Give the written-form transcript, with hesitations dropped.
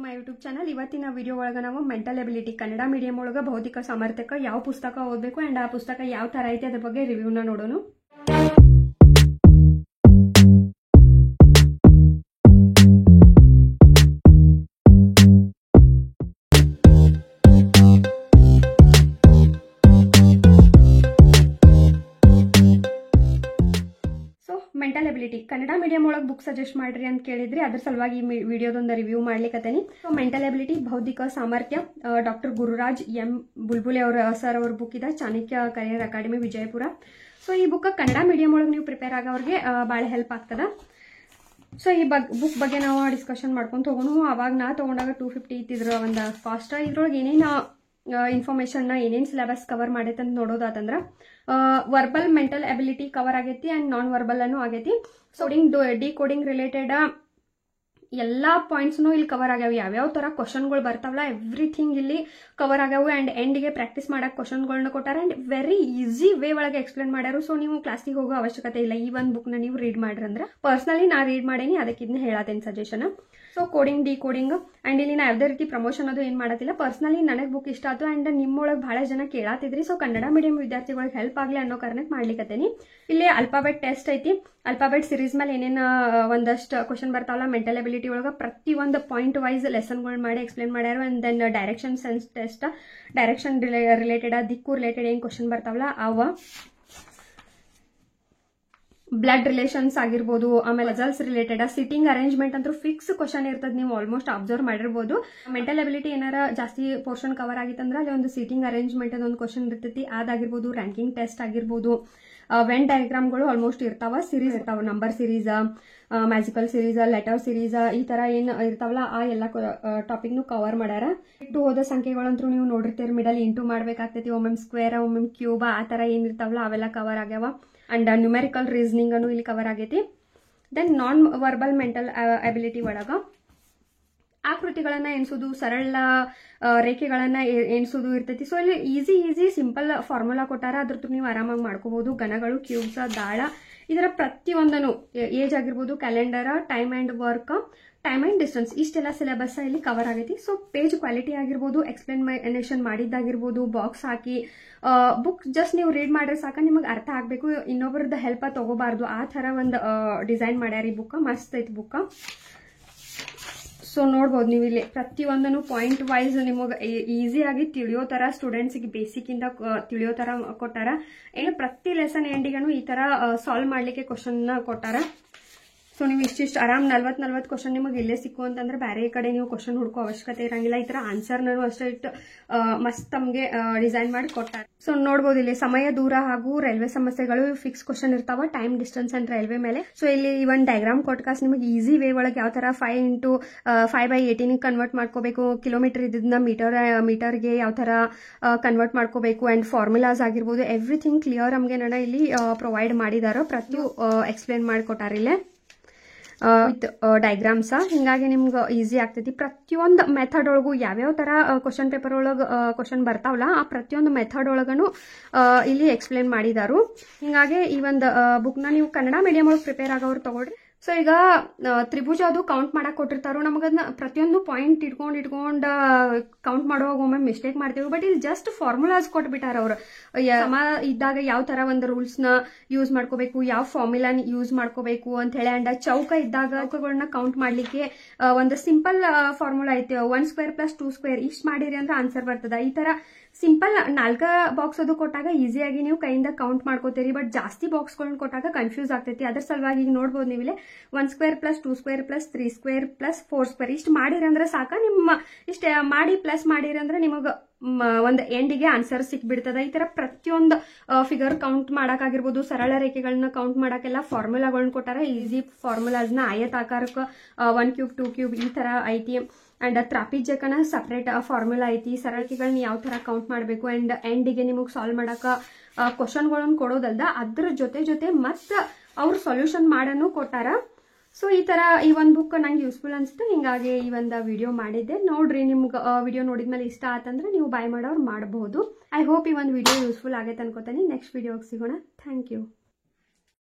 To my YouTube channel. ಇವತ್ತಿನ video ಒಳಗೆ ನಾವು ಮೆಂಟಲ್ ಎಬಿಲಿಟಿ ಕನ್ನಡ ಮೀಡಿಯಂ ಒಳಗೆ ಬೌದ್ಧಿಕ ಸಾಮರ್ಥ್ಯಕ್ಕೆ ಯಾವ ಪುಸ್ತಕ ಓದಬೇಕು ಅಂಡ್ ಆ ಪುಸ್ತಕ ಯಾವ ತರ ಐತೆ ಅದ್ರ ಬಗ್ಗೆ ರಿವ್ಯೂನ ನೋಡೋಣ. ಮೆಂಟಲ್ ಎಬಿಲಿಟಿ ಕನ್ನಡ ಮೀಡಿಯಂ ಒಳಗೆ ಬುಕ್ ಸಜೆಸ್ಟ್ ಮಾಡ್ರಿ ಅಂತ ಕೇಳಿದ್ರಿ, ಅದ್ರ ಸಲುವಾಗಿ ಈ ವಿಡಿಯೋದೊಂದು ರಿವ್ಯೂ ಮಾಡ್ಲಿಕ್ಕತ್ತೇನಿ. ಸೊ ಮೆಂಟಲ್ ಎಬಿಲಿಟಿ ಬೌದ್ಧಿಕ ಸಾಮರ್ಥ್ಯ, ಡಾಕ್ಟರ್ ಗುರುರಾಜ್ ಎಂ ಬುಲ್ಬುಲೆ ಅವರ ಸರ್ ಅವ್ರ ಬುಕ್ ಇದೆ, Chanakya career academy Vijayapura. So ಈ ಬುಕ್ ಕನ್ನಡ ಮೀಡಿಯಂ ಒಳಗೆ ನೀವು ಪ್ರಿಪೇರ್ ಆಗೋರಿಗೆ ಭಾಳ ಹೆಲ್ಪ್ ಆಗ್ತದ. ಸೊ ಈ ಬುಕ್ ಬಗ್ಗೆ ನಾವು ಡಿಸ್ಕಷನ್ ಮಾಡ್ಕೊಂತ ಹೋಗೋಣ. ಅವಾಗ ನಾ ತಗೊಂಡಾಗ 250 ಇತ್ತಿದ್ರ ಒಂದು ಕಾಸ್ಟ್. ಇದ್ರೊಳಗೆ ಏನೇನು ಇನ್ಫಾರ್ಮೇಶನ್ ಏನೇನು ಸಿಲೆಬಸ್ ಕವರ್ ಮಾಡೈತೆ ಅಂತ ನೋಡೋದಾತಂದ್ರೆ ವರ್ಬಲ್ ಮೆಂಟಲ್ ಎಬಿಲಿಟಿ ಕವರ್ ಆಗೈತಿ ಅಂಡ್ ನಾನ್ ವರ್ಬಲ್ ಅನ್ನು ಆಗೈತಿ. ಡಿಕೋಡಿಂಗ್ ರಿಲೇಟೆಡ್ ಎಲ್ಲಾ ಪಾಯಿಂಟ್ಸ್ನು ಇಲ್ಲಿ ಕವರ್ ಆಗ್ಯಾವ. ಯಾವ್ಯಾವ ತರ ಕ್ವಶನ್ಗಳು ಬರ್ತಾವಲ್ಲ ಎವ್ರಿಥಿಂಗ್ ಇಲ್ಲಿ ಕವರ್ ಆಗ್ಯಾವು. ಅಂಡ್ ಎಂಡ್ಗೆ ಪ್ರಾಕ್ಟೀಸ್ ಮಾಡಕ್ ಕ್ವಶನ್ಗಳನ್ನ ಕೊಟ್ಟಾರ ಅಂಡ್ ವೆರಿ ಈಸಿ ವೇ ಒಳಗೆ ಎಕ್ಸ್ಪ್ಲೇನ್ ಮಾಡ್ಯಾರು. ಸೊ ನೀವು ಕ್ಲಾಸಿಗೆ ಹೋಗೋ ಅವಶ್ಯಕತೆ ಇಲ್ಲ. ಈ ಒಂದು ಬುಕ್ ನ ನೀವು ರೀಡ್ ಮಾಡ್ರಿ ಅಂದ್ರೆ ಪರ್ಸನಲಿ ನಾ ರೀಡ್ ಮಾಡೇನಿ, ಅದಕ್ಕೆ ಇದನ್ನ ಹೇಳತ್ತೇನೆ suggestion. So coding decoding and ಇಲ್ಲಿ ನಾ ಯಾವುದೇ ರೀತಿ ಪ್ರಮೋಷನ್ ಅದು ಏನ್ ಮಾಡತ್ತಿಲ್ಲ. ಪರ್ಸನಲಿ ನನಗೆ ಬುಕ್ ಇಷ್ಟ ಆಯ್ತು ಅಂಡ್ ನಿಮ್ಮೊಳಗೆ ಬಹಳ ಜನ ಕೇಳಾತಿದ್ರಿ. ಸೊ ಕನ್ನಡ ಮೀಡಿಯಂ ವಿದ್ಯಾರ್ಥಿಗಳಿಗೆ ಹೆಲ್ಪ್ ಆಗ್ಲಿ ಅನ್ನೋ ಕಾರಣಕ್ಕೆ ಮಾಡ್ಲಿಕ್ಕತ್ತೇನಿ. ಇಲ್ಲಿ ಅಲ್ಫಾಬೆಟ್ ಟೆಸ್ಟ್ ಐತಿ. ಅಲ್ಫಾಬೆಟ್ ಸಿರೀಸ್ ಮೇಲೆ ಏನೇನು ಒಂದಷ್ಟು ಕ್ವಶನ್ ಬರ್ತಾವಲ್ಲ ಮೆಂಟಲ್ ಎಬಿಲಿಟಿ ಒಳಗೆ ಪ್ರತಿ ಒಂದು ಪಾಯಿಂಟ್ ವೈಸ್ ಲೆಸನ್ಗಳು ಮಾಡಿ ಎಕ್ಸ್ಪ್ಲೇನ್ ಮಾಡ್ಯಾರ. And then direction sense test, direction related ದಿಕ್ಕು ರಿಲೇಟೆಡ್ ಏನ್ ಕ್ವಶನ್ ಬರ್ತಾವಲ್ಲ ಅವ, ಬ್ಲಡ್ ರಿಲೇಷನ್ಸ್ ಆಗಿರ್ಬೋದು, ಆಮೇಲೆ ರಿಸಲ್ಟ್ಸ್ ರಿಲೇಟೆಡ್, ಸಿಟಿಂಗ್ ಅರೇಂಜ್ಮೆಂಟ್ ಅಂತೂ ಫಿಕ್ಸ್ ಕ್ವಶನ್ ಇರ್ತದೆ. ನೀವು ಆಲ್ಮೋಸ್ಟ್ ಅಬ್ಸರ್ವ್ ಮಾಡಿರ್ಬೋದು. ಮೆಂಟಲ್ ಎಬಿಲಿಟಿ ಏನಾರ ಜಾಸ್ತಿ ಪೋರ್ಷನ್ ಕವರ್ ಆಗಿತ್ತಂದ್ರೆ ಅಲ್ಲಿ ಒಂದು ಸಿಟಿಂಗ್ ಅರೇಂಜ್ಮೆಂಟ್ ಒಂದು ಕ್ವಶನ್ ಇರ್ತೈತಿ, ಅದಾಗಿರ್ಬೋದು. ರ್ಯಾಂಕಿಂಗ್ ಟೆಸ್ಟ್ ಆಗಿರ್ಬೋದು, ವೆನ್ ಡಯಾಗ್ರಾಮ್ಗಳು ಆಲ್ಮೋಸ್ಟ್ ಇರ್ತಾವ, ಸಿರೀಸ್ ಇರ್ತಾವ, number series, magical series, letter series, ಈ ತರ ಏನ್ ಇರ್ತಾವಲ್ಲ ಆ ಎಲ್ಲ ಟಾಪಿಕ್ ನು ಕವರ್ ಮಾಡ್ಯಾರ. ಇಟ್ಟು ಹೋದ ಸಂಖ್ಯೆಗಳಂತೂ ನೀವು ನೋಡಿರ್ತೀರಿ, ಮಿಡಲ್ ಇಂಟು ಮಾಡ್ಬೇಕಾಗ್ತೈತಿ, ಒಮ್ಮೆ ಸ್ಕ್ವೇರ್ ಒಮ್ಮೆ ಕ್ಯೂಬ್ ಆ ತರ ಏನ್ ಇರ್ತಾವಲ್ಲ ಅವೆಲ್ಲ ಕವರ್ ಆಗ್ಯಾವ. ಅಂಡ್ ನ್ಯೂಮೆರಿಕಲ್ ರೀಸನಿಂಗ್ ಅನ್ನು ಇಲ್ಲಿ ಕವರ್ ಆಗೈತಿ. Then non verbal mental ability ಒಳಗ ಆಕೃತಿಗಳನ್ನ ಎಣಿಸೋದು, ಸರಳ ರೇಖೆಗಳನ್ನ ಎಣಿಸೋದು ಇರ್ತೈತಿ. ಸೊ ಇಲ್ಲಿ ಈಸಿ ಸಿಂಪಲ್ ಫಾರ್ಮುಲಾ ಕೊಟ್ಟಾರ, ಅದ್ರದ್ದು ನೀವು ಆರಾಮಾಗಿ ಮಾಡ್ಕೋಬಹುದು. ಘನಗಳು, ಕ್ಯೂಬ್ಸ್, ದಾಳ, ಇದರ ಪ್ರತಿಯೊಂದನು ಏಜ್ ಆಗಿರ್ಬೋದು, calendar, time and work, time and distance, ಇಷ್ಟೆಲ್ಲ ಸಿಲೆಬಸ್ ಇಲ್ಲಿ ಕವರ್ ಆಗೈತಿ. ಸೊ ಪೇಜ್ ಕ್ವಾಲಿಟಿ ಆಗಿರ್ಬೋದು, ಎಕ್ಸ್ಪ್ಲೇನೇಷನ್ ಮಾಡಿದ್ದಾಗಿರ್ಬೋದು, ಬಾಕ್ಸ್ ಹಾಕಿ ಬುಕ್ ಜಸ್ಟ್ ನೀವು ರೀಡ್ ಮಾಡ್ರೆ ಸಾಕ, ನಿಮಗೆ ಅರ್ಥ ಆಗ್ಬೇಕು, ಇನ್ನೊಬ್ಬರದ ಹೆಲ್ಪ್ ತಗೋಬಾರ್ದು, ಆ ತರ ಒಂದು ಡಿಸೈನ್ ಮಾಡ್ಯಾರ. ಈ ಬುಕ್ ಮಸ್ತ್ ಐತಿ ಬುಕ್. ಸೊ ನೋಡ್ಬೋದು ನೀವು ಇಲ್ಲಿ ಪ್ರತಿಯೊಂದನ್ನು ಪಾಯಿಂಟ್ ವೈಸ್ ನಿಮಗೆ ಈಸಿಯಾಗಿ ತಿಳಿಯೋ ತರ ಸ್ಟೂಡೆಂಟ್ಸ್ಗೆ ಬೇಸಿಕ್ ಇಂದ ತಿಳಿಯೋ ತರ ಕೊಟ್ಟಾರ. ಏನು ಪ್ರತಿ ಲೆಸನ್ ಎಂಡಿಗೂ ಈ ತರ ಸಾಲ್ವ್ ಮಾಡ್ಲಿಕ್ಕೆ ಕ್ವಶನ್ ಕೊಟ್ಟಾರ. ಸೊ ನೀವು ಇಷ್ಟಿಷ್ಟು ಆರಾಮ್ 40 ಕ್ವಶನ್ ನಿಮಗೆ ಇಲ್ಲೇ ಸಿಕ್ಕು ಅಂತಂದ್ರೆ ಬೇರೆ ಕಡೆ ನೀವು ಕ್ವಶನ್ ಹುಡ್ಕೋ ಅವಶ್ಯಕತೆ ಇರಂಗಿಲ್ಲ. ಈ ತರ ಆನ್ಸರ್ ನಾನು ಅಷ್ಟೇ ಮಸ್ತ್ ತಮ್ಗೆ ಡಿಸೈನ್ ಮಾಡಿ ಕೊಟ್ಟಾರೆ. ಸೊ ನೋಡ್ಬೋದು ಇಲ್ಲಿ ಸಮಯ, ದೂರ ಹಾಗೂ ರೈಲ್ವೆ ಸಮಸ್ಯೆಗಳು ಫಿಕ್ಸ್ ಕ್ವಶನ್ ಇರ್ತಾವ, ಟೈಮ್, ಡಿಸ್ಟೆನ್ಸ್ ಅಂಡ್ ರೈಲ್ವೆ ಮೇಲೆ. ಸೊ ಇಲ್ಲಿ ಒಂದು ಡಯಾಗ್ರಾಮ್ ಕೊಟ್ಕಾಸ್ ನಿಮಗೆ ಈಸಿ ವೇ ಒಳಗೆ ಯಾವ ತರ 5x5/18 ಕನ್ವರ್ಟ್ ಮಾಡ್ಕೋಬೇಕು, ಕಿಲೋಮೀಟರ್ ಇದ್ದಿದ್ದನ್ನ ಮೀಟರ್ಗೆ ಯಾವ ತರ ಕನ್ವರ್ಟ್ ಮಾಡ್ಕೋಬೇಕು, ಅಂಡ್ ಫಾರ್ಮುಲಾಸ್ ಆಗಿರ್ಬೋದು, ಎವ್ರಿಥಿಂಗ್ ಕ್ಲಿಯರ್ ನಮ್ಗೆ ಇಲ್ಲಿ ಪ್ರೊವೈಡ್ ಮಾಡಿದಾರೋ, ಪ್ರತಿ ಎಕ್ಸ್ಪ್ಲೇನ್ ಮಾಡಿಕೊಟ್ಟಾರ ಇಲ್ಲೇ ವಿತ್ ಡಯಾಗ್ರಾಮ್ಸ್. ಹಿಂಗಾಗಿ ನಿಮ್ಗೆ ಈಸಿ ಆಗ್ತೈತಿ. ಪ್ರತಿಯೊಂದು ಮೆಥಡ್ ಒಳಗೂ ಯಾವ್ಯಾವ ತರ ಕ್ವಶನ್ ಪೇಪರ್ ಒಳಗೆ ಕ್ವಶನ್ ಬರ್ತಾವಲ್ಲ ಆ ಪ್ರತಿಯೊಂದು ಮೆಥಡ್ ಒಳಗನು ಇಲ್ಲಿ ಎಕ್ಸ್ಪ್ಲೇನ್ ಮಾಡಿದಾರು. ಹಿಂಗಾಗಿ ಈ ಒಂದು ಬುಕ್ ನ ನೀವು ಕನ್ನಡ ಮೀಡಿಯಂ ಒಳಗೆ ಪ್ರಿಪೇರ್ ಆಗೋರು ತಗೊಳ್ರಿ. ಸೊ ಈಗ ತ್ರಿಭುಜ ಅದು ಕೌಂಟ್ ಮಾಡಕ್ ಕೊಟ್ಟಿರ್ತಾರೋ, ನಮಗದನ್ನ ಪ್ರತಿಯೊಂದು ಪಾಯಿಂಟ್ ಇಟ್ಕೊಂಡ್ ಕೌಂಟ್ ಮಾಡುವಾಗ ಒಮ್ಮೆ ಮಿಸ್ಟೇಕ್ ಮಾಡ್ತೇವೆ. ಬಟ್ ಇಲ್ಲಿ ಜಸ್ಟ್ ಫಾರ್ಮುಲಾಸ್ ಕೊಟ್ಬಿಟ್ಟಾರ ಅವ್ರು. ಸಮ ಇದ್ದಾಗ ಯಾವ ತರ ಒಂದು ರೂಲ್ಸ್ ನ ಯೂಸ್ ಮಾಡ್ಕೋಬೇಕು, ಯಾವ ಫಾರ್ಮುಲಾ ಯೂಸ್ ಮಾಡ್ಕೋಬೇಕು ಅಂತ ಹೇಳಿ. ಅಂಡ್ ಚೌಕ ಇದ್ದಾಗ ಚೌಕಗಳನ್ನ ಕೌಂಟ್ ಮಾಡ್ಲಿಕ್ಕೆ ಒಂದು ಸಿಂಪಲ್ ಫಾರ್ಮುಲಾ ಐತಿ, 1² + 2² ಇಷ್ಟ ಮಾಡಿರಿ ಅಂದ್ರೆ ಆನ್ಸರ್ ಬರ್ತದ. ಈ ತರ ಸಿಂಪಲ್ 4 ಬಾಕ್ಸ್ ಅದು ಕೊಟ್ಟಾಗ ಈಸಿಯಾಗಿ ನೀವು ಕೈಯಿಂದ ಕೌಂಟ್ ಮಾಡ್ಕೋತೀರಿ. ಬಟ್ ಜಾಸ್ತಿ ಬಾಕ್ಸ್ಗಳನ್ನ ಕೊಟ್ಟಾಗ ಕನ್ಫ್ಯೂಸ್ ಆಗ್ತೈತಿ. ಅದ್ರ ಸಲುವಾಗಿ ಈಗ ನೋಡ್ಬೋದು ನೀವು ಇಲ್ಲಿ 1² + 2² + 3² + 4² ಇಷ್ಟು ಮಾಡಿರಂದ್ರೆ ಸಾಕ. ನಿಮ್ಮ ಇಷ್ಟ ಮಾಡಿ ಪ್ಲಸ್ ಮಾಡಿರಂದ್ರೆ ನಿಮಗೆ ಒಂದು ಎಂಡಿಗೆ ಆನ್ಸರ್ ಸಿಕ್ಬಿಡ್ತದ. ಈ ತರ ಪ್ರತಿಯೊಂದು ಫಿಗರ್ ಕೌಂಟ್ ಮಾಡಕ್ಕಾಗಿರ್ಬೋದು, ಸರಳ ರೇಖೆಗಳನ್ನ ಕೌಂಟ್ ಮಾಡಕ್ಕೆಲ್ಲ ಫಾರ್ಮುಲಾಗಳನ್ನ ಕೊಟ್ಟಾರ. ಈಸಿ ಫಾರ್ಮುಲಾಸ್ನ ಆಯತಾಕಾರಕ್ಕೆ 1 ಕ್ಯೂಬ್ 2 ಕ್ಯೂಬ್ ಈ ತರ ಐತಿ. ಅಂಡ್ ತ್ರಾಪಿಜ್ಯಕನ ಸಪ್ರೇಟ್ ಫಾರ್ಮುಲಾ ಐತಿ. ಸರಳತೆಗಳನ್ನ ಯಾವ ತರ ಕೌಂಟ್ ಮಾಡಬೇಕು ಅಂಡ್ ಎಂಡಿಗೆ ನಿಮಗೆ ಸಾಲ್ವ್ ಮಾಡಕ ಕ್ವಶನ್ಗಳನ್ನ ಕೊಡೋದಲ್ದ ಅದ್ರ ಜೊತೆ ಮತ್ತ ಅವ್ರ ಸೊಲ್ಯೂಷನ್ ಮಾಡನ್ನು ಕೊಟ್ಟಾರ. ಸೊ ಈ ತರ ಈ ಒಂದು ಬುಕ್ ನಂಗೆ ಯೂಸ್ಫುಲ್ ಅನ್ಸುತ್ತೆ, ಹಿಂಗಾಗಿ ಈ ಒಂದು ವಿಡಿಯೋ ಮಾಡಿದ್ದೆ. ನೋಡ್ರಿ, ನಿಮ್ಗೆ ವಿಡಿಯೋ ನೋಡಿದ್ಮೇಲೆ ಇಷ್ಟ ಆತಂದ್ರೆ ನೀವು ಬೈ ಮಾಡೋರು ಮಾಡಬಹುದು. ಐ ಹೋಪ್ ಈ ಒಂದು ವಿಡಿಯೋ ಯೂಸ್ಫುಲ್ ಆಗೈತೆ ಅನ್ಕೋತೀನಿ. ನೆಕ್ಸ್ಟ್ ವಿಡಿಯೋಗೆ ಸಿಗೋಣ. Thank you.